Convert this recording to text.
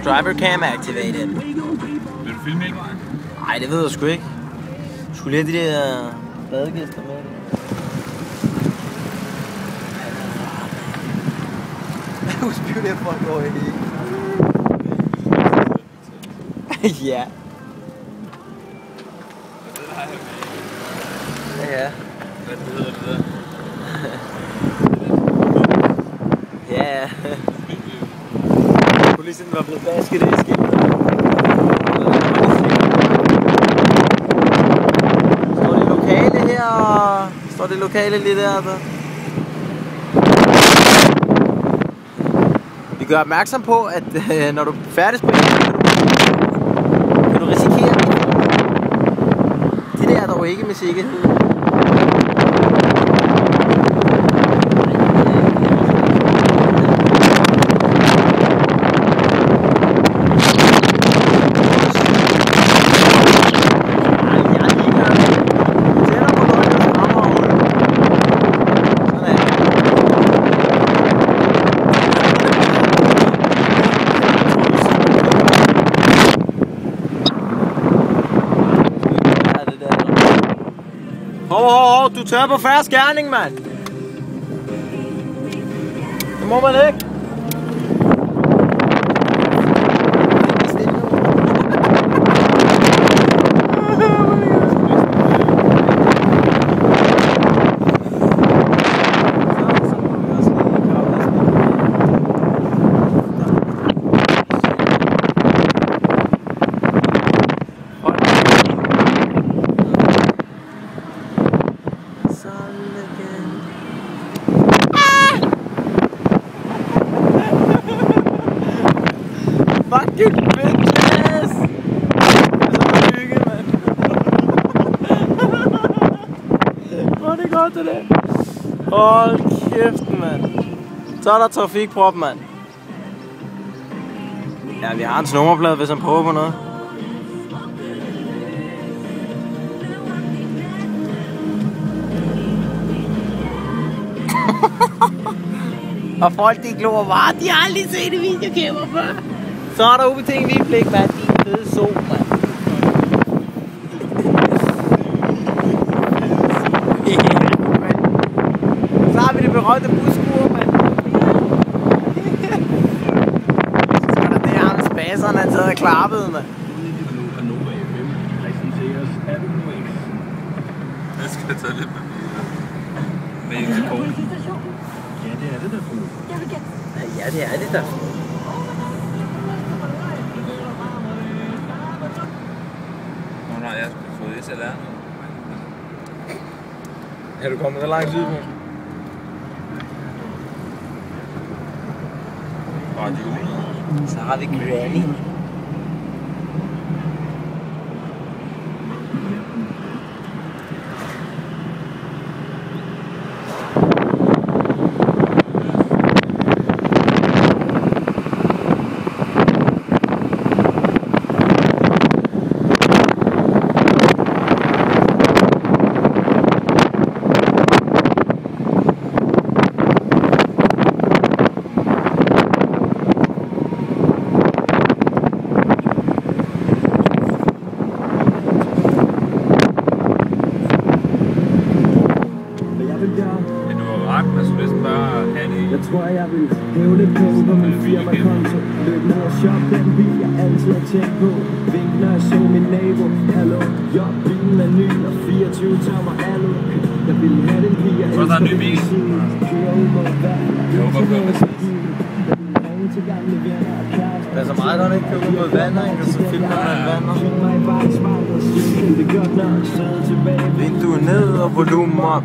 Driver cam activated. Vil du filme hele vejen? Nej, det ved jeg sgu ikke. Du skulle lige have de der badegæster med. Who's beautiful boy? Ja. Ja. Hvad hedder det der? Ja. Kulissen var blevet basket i skibet. Står det lokale her? Står det lokale lige der? Vi gør opmærksom på, at når du er færdig på kan du risikere det der er dog ikke med sikkerhed. Du tør på færre skærning, mand. Det må man ikke. Fucking bitches! Så hygge, mand. Hvor er det godt, det der. Hold kæft, mand. Så er der trafikprop, mand. Ja, vi har hans nummerplade, hvis han prøver på noget. Og folk, de glor bare, de har aldrig set et videokamera før. Så er der ubetinget vildblik, mand. Din fede sol, mand. Så har vi det berømte busskur, mand. Så er der det her med spaseren, han sad og klappede, mand. Jeg skal tage lidt med en sekund. Ja, det er det der. Ja, det er det der. Nej, jeg skulle få det til at lære noget. Er du kommet så langt sydpå? Så har vi Granny. Jeg tror, jeg vil hæve lidt på min firmakonto. Løb ned og shop den bil, jeg altid har tænkt på. Vink, når jeg så min nabo. Hallo, jo, bilen er ny og 24 tommer allo. Jeg vil have den pige, jeg elsker. Så er der en ny bil. Jeg håber på det. Der er så meget, der ikke kan ud mod vandet, ikke? Og så filmer man vandet. Vinduet ned og volumen op.